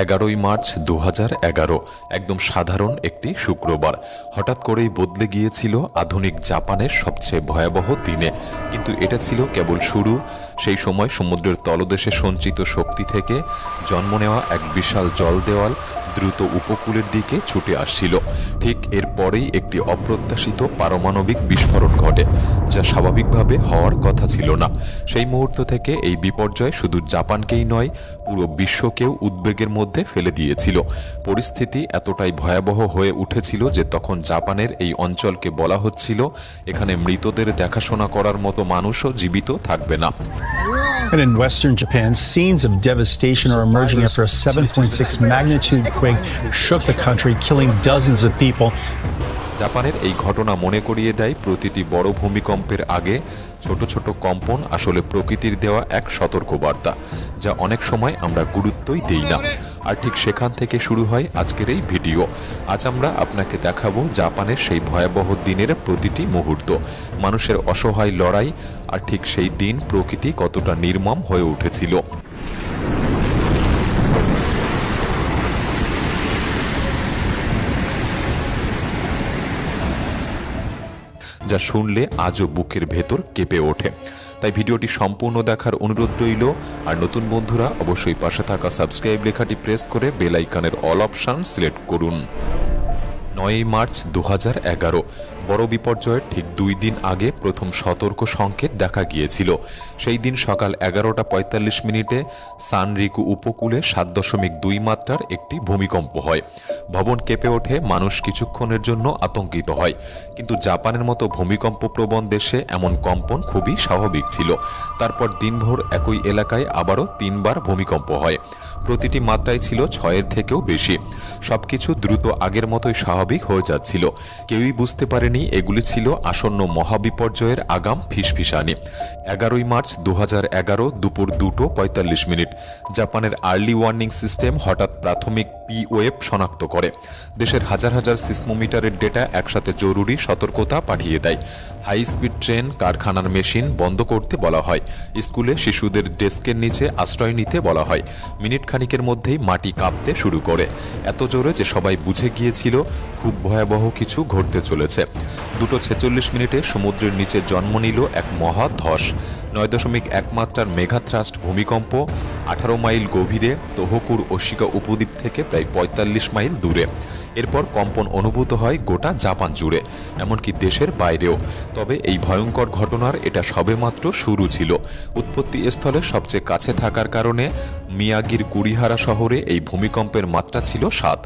11ই March 2011 একদম সাধারণ একটি শুক্রবার। হঠাৎ করেই বদলে গিয়েছিল আধুনিক জাপানের সবচেয়ে ভয়াবহ দিনে। কিন্তু এটা ছিল কেবল শুরু। সেই সময় সমুদ্রের তলদেশে সঞ্চিত শক্তি থেকে জন্ম নেওয়া এক বিশাল জল দেওয়াল দ্রুত উপকূলের দিকে ছুটে আসছিল। ঠিক এরপরেই একটি অপ্রত্যাশিত পারমাণবিক বিস্ফোরণ ঘটে, যা স্বাভাবিকভাবে হওয়ার কথা ছিল না। সেই মুহূর্ত থেকে এই বিপর্যয় শুধু জাপানকেই নয়, পুরো বিশ্বকেও উদ্বেগের মধ্যে ফেলে দিয়েছিল। পরিস্থিতি এতটাই ভয়াবহ হয়ে উঠেছিল যে তখন জাপানের এই অঞ্চলকে বলা হচ্ছিল এখানে মৃতদের দেখাশোনা করার মতো মানুষও জীবিত থাকবে না। And in western Japan, scenes of devastation are emerging after a 7.6 magnitude quake shook the country, killing dozens of people. জাপানের এই ঘটনা মনে করিয়ে দেয় প্রতিটি বড় ভূমিকম্পের আগে ছোট ছোট কম্পন আসলে প্রকৃতির দেওয়া এক সতর্কবার্তা, যা অনেক সময় আমরা গুরুত্বই দেই না। আর ঠিক সেখান থেকে শুরু হয় আজকের এই ভিডিও। আজ আমরা আপনাকে দেখাবো জাপানের সেই ভয়াবহ দিনের প্রতিটি মুহূর্ত, মানুষের অসহায় লড়াই, আর ঠিক সেই দিন প্রকৃতি কতটা নির্মম হয়ে উঠেছিল। যা শুনলে আজও বুকের ভেতর কেঁপে ওঠে। তাই ভিডিওটি সম্পূর্ণ দেখার অনুরোধ রইল। আর নতুন বন্ধুরা অবশ্যই পাশে থাকা সাবস্ক্রাইব লেখাটি প্রেস করে বেল আইকনের অল অপশন সিলেক্ট করুন। 9ই মার্চ 2011 বড় বিপর্যয়ের ঠিক 2 দিন আগে প্রথম সতর্ক সংকেত দেখা গিয়েছিল। সেই দিন সকাল 11:45 সানরিকু উপকূলে 7.2 মাত্রার একটি ভূমিকম্প হয়। ভবন কেঁপে ওঠে, মানুষ কিছুক্ষণের জন্য আতঙ্কিত হয়। কিন্তু জাপানের মতো ভূমিকম্প প্রবণ দেশে এমন কম্পন খুবই স্বাভাবিক ছিল। তারপর দিনভর একই এলাকায় আবারও 3 বার ভূমিকম্প হয়। প্রতিটি মাত্রায় ছিল 6-এর থেকেও বেশি। সবকিছু দ্রুত আগের মতোই স্বাভাবিক হয়ে যাচ্ছিল। কেউই বুঝতে পারেনি এগুলি ছিল আসন্ন মহাবিপর্যয়ের আগাম ফিসফিসানি। 11ই মার্চ 2011 দুপুর 2:45 জাপানের আর্লি ওয়ার্নিং সিস্টেম হঠাৎ প্রাথমিক পি ওয়েভ শনাক্ত করে। দেশের হাজার হাজার সিসমোমিটারের ডেটা একসাথে জরুরি সতর্কতা পাঠিয়ে দেয়। হাই স্পিড ট্রেন, কারখানার মেশিন বন্ধ করতে বলা হয়। স্কুলে শিশুদের ডেস্কের নিচে আশ্রয় নিতে বলা হয়। মিনিট খানিকের মধ্যেই মাটি কাঁপতে শুরু করে, এত জোরে যে সবাই বুঝে গিয়েছিল খুব ভয়াবহ কিছু ঘটতে চলেছে। 2:46 সমুদ্রের নিচে জন্ম নিল এক মহা ধস। 9.1 মাত্রার মেঘাথ্রাস্ট ভূমিকম্প 18 মাইল গভীরে তোহোকুর ওশিকা উপদ্বীপ থেকে প্রায় 45 মাইল দূরে। এরপর কম্পন অনুভূত হয় গোটা জাপান জুড়ে, এমনকি দেশের বাইরেও। তবে এই ভয়ঙ্কর ঘটনার এটা সবেমাত্র শুরু ছিল। উৎপত্তি স্থলের সবচেয়ে কাছে থাকার কারণে মিয়াগির কুরিহারা শহরে এই ভূমিকম্পের মাত্রা ছিল 7।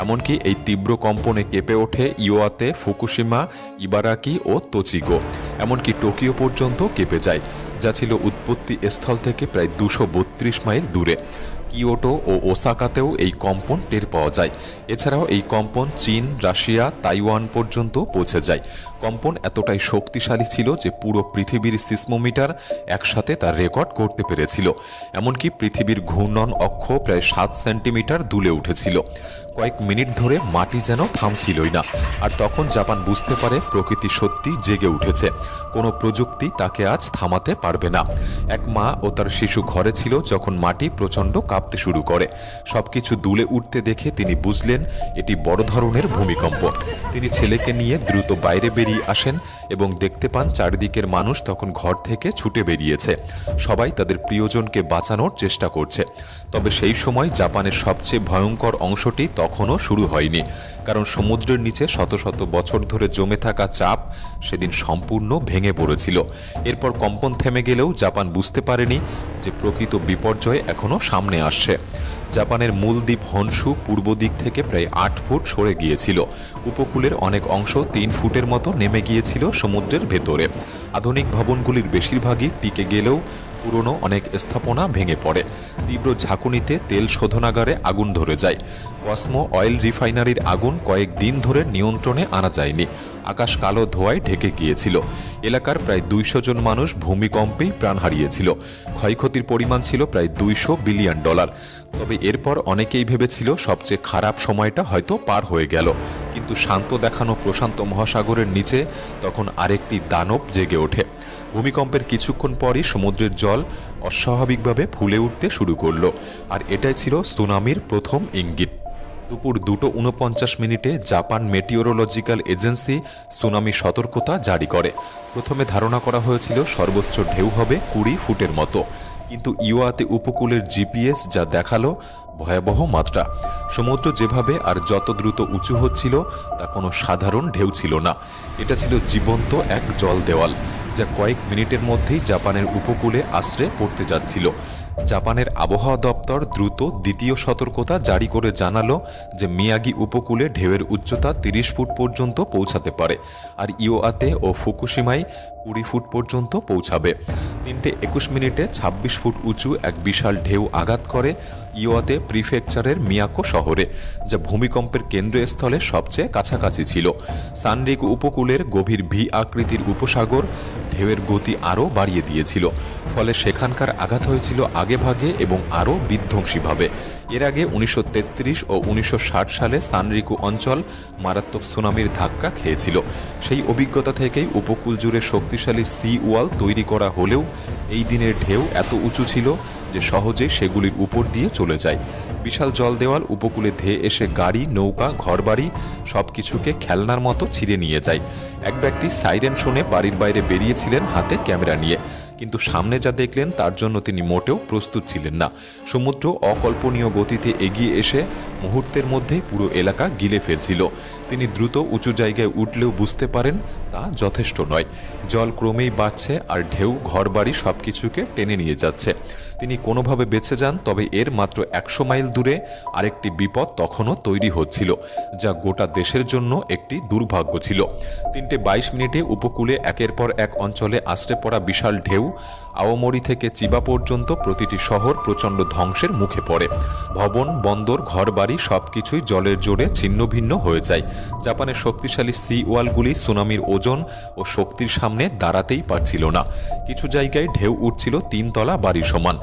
এমনকি এই তীব্র কম্পনে কেঁপে ওঠে ইওয়াতে, ফুকুশিমা, ইবারাকি ও তোচিগো, এমনকি টোকিও পর্যন্ত কেঁপে যায়, যা ছিল উৎপত্তি স্থল থেকে প্রায় 232 মাইল দূরে। কিয়োটো ও ওসাকাতেও এই কম্পন টের পাওয়া যায়। এছাড়াও এই কম্পন চীন, রাশিয়া, তাইওয়ান পর্যন্ত পৌঁছে যায়। কম্পন এতটাই শক্তিশালী ছিল যে পুরো পৃথিবীর সিসমোমিটার একসাথে তার রেকর্ড করতে পেরেছিল। এমনকি পৃথিবীর ঘূর্ণন অক্ষ প্রায় 7 সেন্টিমিটার দুলে উঠেছিল। কয়েক মিনিট ধরে মাটি যেন থামছিলই না। আর তখন জাপান বুঝতে পারে প্রকৃতি সত্যি জেগে উঠেছে। কোনো প্রযুক্তি তাকে আজ থামাতে পারবে না। এক মা ও তার শিশু ঘরে ছিল যখন মাটি প্রচণ্ড কাঁপতে শুরু করে। সবকিছু দুলে উঠতে দেখে তিনি বুঝলেন এটি বড় ধরনের ভূমিকম্প। তিনি ছেলেকে নিয়ে দ্রুত বাইরে বেরিয়ে আসেন এবং দেখতে পান চারিদিকের মানুষ তখন ঘর থেকে ছুটে বেরিয়েছে। সবাই তাদের প্রিয়জনকে বাঁচানোর চেষ্টা করছে। তবে সেই সময় জাপানের সবচেয়ে ভয়ঙ্কর অংশটি তখনও শুরু হয়নি, কারণ সমুদ্রের নিচে শত শত বছর ধরে জমে থাকা চাপ সেদিন সম্পূর্ণ ভেঙে পড়েছিল। এরপর কম্পন থেমে গেলেও জাপান বুঝতে পারেনি যে প্রকৃত বিপর্যয় এখনও সামনে আসছে। জাপানের মূল দ্বীপ হনশু পূর্ব দিক থেকে প্রায় 8 ফুট সরে গিয়েছিল। উপকূলের অনেক অংশ 3 ফুটের মতো নেমে গিয়েছিল সমুদ্রের ভেতরে। আধুনিক ভবনগুলির বেশিরভাগই টিকে গেলেও পুরনো অনেক স্থাপনা ভেঙে পড়ে। তীব্র ঝাঁকুনিতে তেল শোধনাগারে আগুন ধরে যায়। কসমো অয়েল রিফাইনারির আগুন কয়েক দিন ধরে নিয়ন্ত্রণে আনা যায়নি। আকাশ কালো ধোঁয়ায় ঢেকে গিয়েছিল। এলাকার প্রায় 200 জন মানুষ ভূমিকম্পেই প্রাণ হারিয়েছিল। ক্ষয়ক্ষতির পরিমাণ ছিল প্রায় $200 বিলিয়ন। তবে এরপর অনেকেই ভেবেছিল সবচেয়ে খারাপ সময়টা হয়তো পার হয়ে গেল, কিন্তু শান্ত দেখানো প্রশান্ত মহাসাগরের নিচে তখন আরেকটি দানব জেগে ওঠে। ভূমিকম্পের কিছুক্ষণ পরই সমুদ্রের জল অস্বাভাবিকভাবে ফুলে উঠতে শুরু করলো, আর এটাই ছিল সুনামির প্রথম ইঙ্গিত। দুপুর 2:49 জাপান মেটিওরোলজিক্যাল এজেন্সি সুনামি সতর্কতা জারি করে। প্রথমে ধারণা করা হয়েছিল সর্বোচ্চ ঢেউ হবে 20 ফুটের মতো, কিন্তু ইওয়াতে উপকূলের জিপিএস যা দেখালো ভয়াবহ মাত্রা। সমুদ্র যেভাবে আর যত দ্রুত উঁচু হচ্ছিল তা কোনো সাধারণ ঢেউ ছিল না, এটা ছিল জীবন্ত এক জল দেওয়াল, যা কয়েক মিনিটের মধ্যেই জাপানের উপকূলে আশ্রে পড়তে যাচ্ছিল। জাপানের আবহাওয়া দপ্তর দ্রুত দ্বিতীয় সতর্কতা জারি করে জানালো যে মিয়াগি উপকূলে ঢেউয়ের উচ্চতা 30 ফুট পর্যন্ত পৌঁছাতে পারে, আর ইওয়াতে ও ফুকুশিমায় 20 ফুট পর্যন্ত পৌঁছাবে। 3:21 26 ফুট উঁচু এক বিশাল ঢেউ আঘাত করে ইওয়াতে প্রিফেকচারের মিয়াকো শহরে, যা ভূমিকম্পের কেন্দ্রস্থলে সবচেয়ে কাছাকাছি ছিল। সানরিকো উপকূলের গভীর ভি আকৃতির উপসাগর ঢেউয়ের গতি আরও বাড়িয়ে দিয়েছিল, ফলে সেখানকার আঘাত হয়েছিল আগেভাগে এবং আরও বিধ্বংসীভাবে। এর আগে 1933 ও 1960 সালে সানরিকো অঞ্চল মারাত্মক সুনামির ধাক্কা খেয়েছিল। সেই অভিজ্ঞতা থেকেই উপকূল জুড়ে শক্তিশালী সি ওয়াল তৈরি করা হলেও এই দিনের ঢেউ এত উঁচু ছিল যে সহজেই সেগুলির উপর দিয়ে চলে যায়। বিশাল জল দেওয়াল উপকূলে ধেয়ে এসে গাড়ি, নৌকা, ঘরবাড়ি সবকিছুকে খেলনার মতো ছিঁড়ে নিয়ে যায়। এক ব্যক্তি সাইরেন শুনে বাড়ির বাইরে বেরিয়েছিলেন হাতে ক্যামেরা নিয়ে, কিন্তু সামনে যা দেখলেন তার জন্য তিনি মোটেও প্রস্তুত ছিলেন না। সমুদ্র অকল্পনীয় গতিতে এগিয়ে এসে মুহূর্তের মধ্যেই পুরো এলাকা গিলে ফেলছিল। তিনি দ্রুত উঁচু জায়গায় উঠলেও বুঝতে পারেন তা যথেষ্ট নয়। জল ক্রমেই বাড়ছে আর ঢেউ ঘরবাড়ি সবকিছুকে টেনে নিয়ে যাচ্ছে। তিনি কোনোভাবে বেঁচে যান, তবে এর মাত্র 100 মাইল দূরে আরেকটি বিপদ তখনও তৈরি হচ্ছিল, যা গোটা দেশের জন্য একটি দুর্ভাগ্য ছিল। 3:22 উপকূলে একের পর এক অঞ্চলে আশ্রে পড়া বিশাল ঢেউ আওমরি থেকে চিবা পর্যন্ত প্রতিটি শহর প্রচণ্ড ধ্বংসের মুখে পড়ে। ভবন, বন্দর, ঘরবাড়ি সবকিছুই জলের জোরে ছিন্নভিন্ন হয়ে যায়। জাপানের শক্তিশালী সি ওয়ালগুলি সুনামির ওজন ও শক্তির সামনে দাঁড়াতেই পারছিল না। কিছু জায়গায় ঢেউ উঠছিল 3 তলা বাড়ি সমান।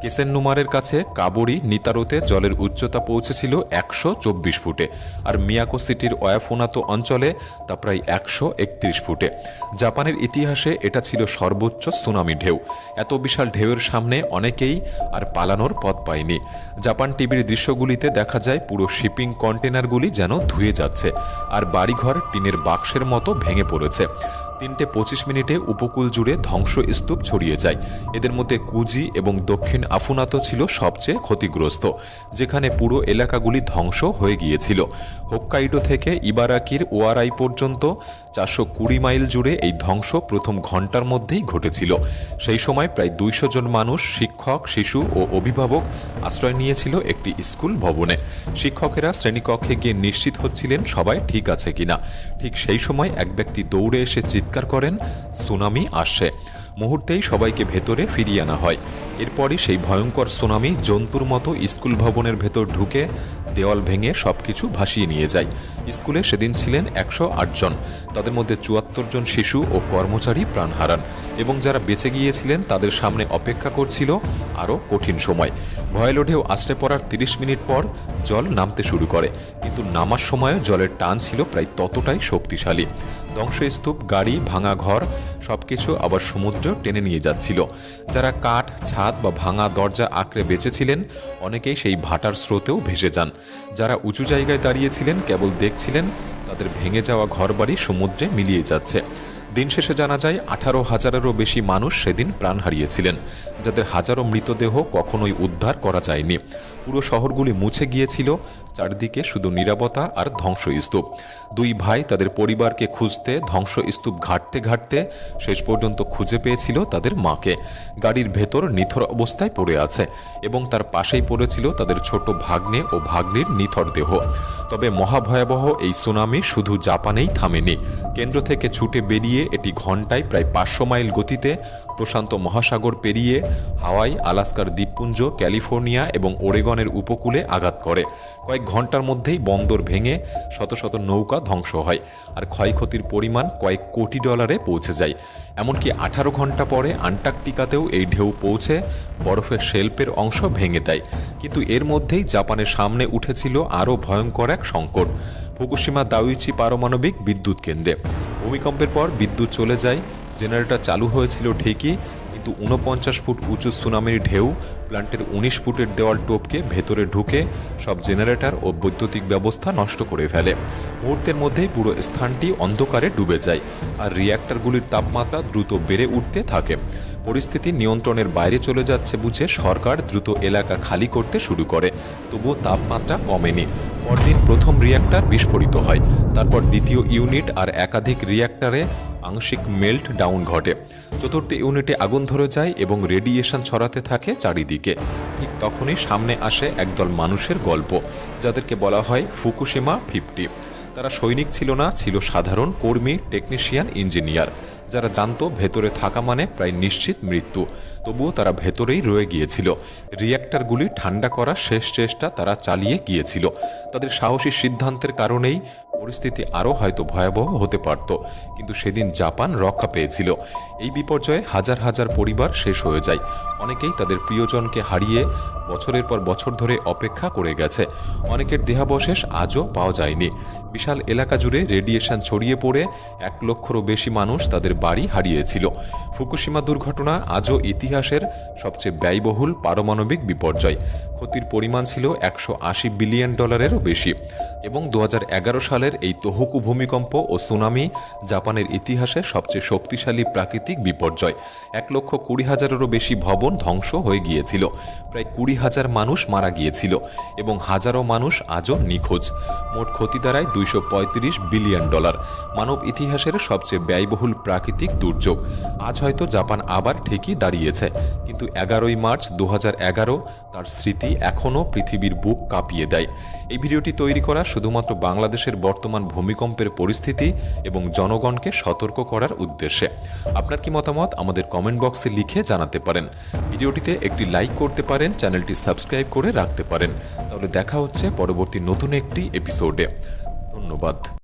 কেসেননুমারের কাছে কাবরি নিতারোতে জলের উচ্চতা পৌঁছেছিল 124 ফুটে, আর মিয়াকো সিটির ওয়াফুনাতো অঞ্চলে তা প্রায় 131 ফুটে। জাপানের ইতিহাসে এটা ছিল সর্বোচ্চ সুনামি ঢেউ। এত বিশাল ঢেউয়ের সামনে অনেকেই আর পালানোর পথ পায়নি। জাপান টিভির দৃশ্যগুলিতে দেখা যায় পুরো শিপিং কন্টেনারগুলি যেন ধুয়ে যাচ্ছে, আর বাড়িঘর টিনের বাক্সের মতো ভেঙে পড়েছে। 3:25 উপকূল জুড়ে ধ্বংসস্তূপ ছড়িয়ে যায়। এদের মধ্যে কুজি এবং দক্ষিণ আফুনাতো ছিল সবচেয়ে ক্ষতিগ্রস্ত, যেখানে পুরো এলাকাগুলি ধ্বংস হয়ে গিয়েছিল। হোক্কাইডো থেকে ইবারাকির ওয়ারাই পর্যন্ত 420 মাইল জুড়ে এই ধ্বংস প্রথম ঘন্টার মধ্যেই ঘটেছিল। সেই সময় প্রায় 200 জন মানুষ, শিক্ষক, শিশু ও অভিভাবক আশ্রয় নিয়েছিল একটি স্কুল ভবনে। শিক্ষকেরা শ্রেণীকক্ষে গিয়ে নিশ্চিত হচ্ছিলেন সবাই ঠিক আছে কিনা। ঠিক সেই সময় এক ব্যক্তি দৌড়ে এসে চিৎকার করেন, সুনামি আসছে। মুহূর্তেই সবাইকে ভেতরে ফিরিয়ে আনা হয়। এরপরই সেই ভয়ঙ্কর সুনামি জন্তুর মতো স্কুল ভবনের ভেতর ঢুকে দেওয়াল ভেঙে সবকিছু ভাসিয়ে নিয়ে যায়। স্কুলে সেদিন ছিলেন 108 জন, তাদের মধ্যে 74 জন শিশু ও কর্মচারী প্রাণ হারান, এবং যারা বেঁচে গিয়েছিলেন তাদের সামনে অপেক্ষা করছিল আরও কঠিন সময়। ভয়ালো ঢেউ আশ্রে পড়ার 30 মিনিট পর জল নামতে শুরু করে, কিন্তু নামার সময়ও জলের টান ছিল প্রায় ততটাই শক্তিশালী। ধ্বংসস্তূপ, গাড়ি, ভাঙা ঘর সবকিছু আবার সমুদ্র টেনে নিয়ে যাচ্ছিল। যারা কাঠ, ছাদ বা ভাঙা দরজা আঁকড়ে বেঁচেছিলেন অনেকেই সেই ভাটার স্রোতেও ভেসে যান। যারা উঁচু জায়গায় দাঁড়িয়েছিলেন কেবল দেখছিলেন তাদের ভেঙে যাওয়া ঘরবাড়ি সমুদ্রে মিলিয়ে যাচ্ছে। দিন শেষে জানা যায় 18,000-এরও বেশি মানুষ সেদিন প্রাণ হারিয়েছিলেন, যাদের হাজারো মৃতদেহ কখনোই উদ্ধার করা যায়নি। পুরো শহরগুলি মুছে গিয়েছিল, চারদিকে শুধু নীরবতা আর ধ্বংসস্তূপ। 2 ভাই তাদের পরিবারকে খুঁজতে ধ্বংসস্তূপ ঘাঁটতে ঘাঁটতে শেষ পর্যন্ত খুঁজে পেয়েছিল তাদের মাকে। গাড়ির ভেতর নিথর অবস্থায় পড়ে আছে, এবং তার পাশেই পড়েছিল তাদের ছোট ভাগ্নে ও ভাগ্নির নিথর দেহ। তবে মহাভয়াবহ এই সুনামি শুধু জাপানেই থামেনি। কেন্দ্র থেকে ছুটে বেরিয়ে এটি ঘন্টায় প্রায় 500 মাইল গতিতে প্রশান্ত মহাসাগর পেরিয়ে হাওয়াই, আলাস্কার দ্বীপপুঞ্জ, ক্যালিফোর্নিয়া এবং ওরেগনের উপকূলে আঘাত করে। কয়েক ঘন্টার মধ্যেই বন্দর ভেঙে শত শত নৌকা ধ্বংস হয়, আর ক্ষয়ক্ষতির পরিমাণ কয়েক কোটি ডলারে পৌঁছে যায়। এমনকি 18 ঘন্টা পরে আন্টার্কটিকাতেও এই ঢেউ পৌঁছে বরফের শেল্পের অংশ ভেঙে দেয়। কিন্তু এর মধ্যেই জাপানের সামনে উঠেছিল আরও ভয়ঙ্কর এক সংকট, ফুকুশিমা দাইইচি পারমাণবিক বিদ্যুৎ কেন্দ্রে। ভূমিকম্পের পর বিদ্যুৎ চলে যায়, জেনারেটর চালু হয়েছিল ঠিকই, কিন্তু 49 ফুট উঁচু সুনামির ঢেউ প্ল্যান্টের 19 ফুটের দেওয়াল টপকে ভেতরে ঢুকে সব জেনারেটর ও বৈদ্যুতিক ব্যবস্থা নষ্ট করে ফেলে। মুহূর্তের মধ্যেই পুরো স্থানটি অন্ধকারে ডুবে যায়, আর রিয়্যাক্টরগুলির তাপমাত্রা দ্রুত বেড়ে উঠতে থাকে। পরিস্থিতি নিয়ন্ত্রণের বাইরে চলে যাচ্ছে বুঝে সরকার দ্রুত এলাকা খালি করতে শুরু করে, তবুও তাপমাত্রা কমেনি। পরদিন প্রথম রিয়্যাক্টর বিস্ফোরিত হয়, তারপর দ্বিতীয় ইউনিট আর একাধিক রিয়্যাক্টরে আংশিক মেল্ট ডাউন ঘটে। চতুর্থ ইউনিটে আগুন ধরে যায় এবং রেডিয়েশন ছড়াতে থাকে চারিদিকে। ঠিক তখনই সামনে আসে একদল মানুষের গল্প, যাদেরকে বলা হয় ফুকুশিমা 50। তারা সৈনিক ছিল না, ছিল সাধারণ কর্মী, টেকনিশিয়ান, ইঞ্জিনিয়ার, যারা জানতো ভেতরে থাকা মানে প্রায় নিশ্চিত মৃত্যু। তবুও তারা ভেতরেই রয়ে গিয়েছিল। রিয়্যাক্টরগুলি ঠান্ডা করার শেষ চেষ্টা তারা চালিয়ে গিয়েছিল। তাদের সাহসী সিদ্ধান্তের কারণেই পরিস্থিতি আরও হয়তো ভয়াবহ হতে পারত, কিন্তু সেদিন জাপান রক্ষা পেয়েছিল। এই বিপর্যয়ে হাজার হাজার পরিবার শেষ হয়ে যায়। অনেকেই তাদের প্রিয়জনকে হারিয়ে বছরের পর বছর ধরে অপেক্ষা করে গেছে। অনেকের দেহাবশেষ আজও পাওয়া যায়নি। বিশাল এলাকা জুড়ে রেডিয়েশন ছড়িয়ে পড়ে 1 লক্ষেরও বেশি মানুষ তাদের বাড়ি হারিয়েছিল। ফুকুশিমা দুর্ঘটনা আজও ইতিহাসের সবচেয়ে ব্যয়বহুল পারমাণবিক বিপর্যয়। ক্ষতির পরিমাণ ছিল $180 বিলিয়ন বেশি, এবং 2011 সালের এই তোহোকু ভূমিকম্প ও সুনামি জাপানের ইতিহাসে সবচেয়ে শক্তিশালী প্রাকৃতিক বিপর্যয়। 1,20,000-এরও বেশি ভবন ধ্বংস হয়ে গিয়েছিল, প্রায় 20,000 মানুষ মারা গিয়েছিল, এবং হাজারো মানুষ আজও নিখোঁজ। মোট ক্ষতি দাঁড়ায় $235 বিলিয়ন। মানব ইতিহাসের সবচেয়ে ব্যয়বহুল প্রাকৃতিক দুর্যোগ। আজ হয়তো জাপান আবার ঠিকই দাঁড়িয়েছে, কিন্তু 11ই মার্চ 2011 তার স্মৃতি এখনও পৃথিবীর বুক কাঁপিয়ে দেয়। এই ভিডিওটি তৈরি করা শুধুমাত্র বাংলাদেশের বর্তমান ভূমিকম্পের পরিস্থিতি এবং জনগণকে সতর্ক করার উদ্দেশ্যে। আপনার কি মতামত আমাদের কমেন্ট বক্সে লিখে জানাতে পারেন। ভিডিওটিতে একটি লাইক করতে পারেন, চ্যানেলটি সাবস্ক্রাইব করে রাখতে পারেন। তাহলে দেখা হচ্ছে পরবর্তী নতুন একটি এপিসোডে। ধন্যবাদ।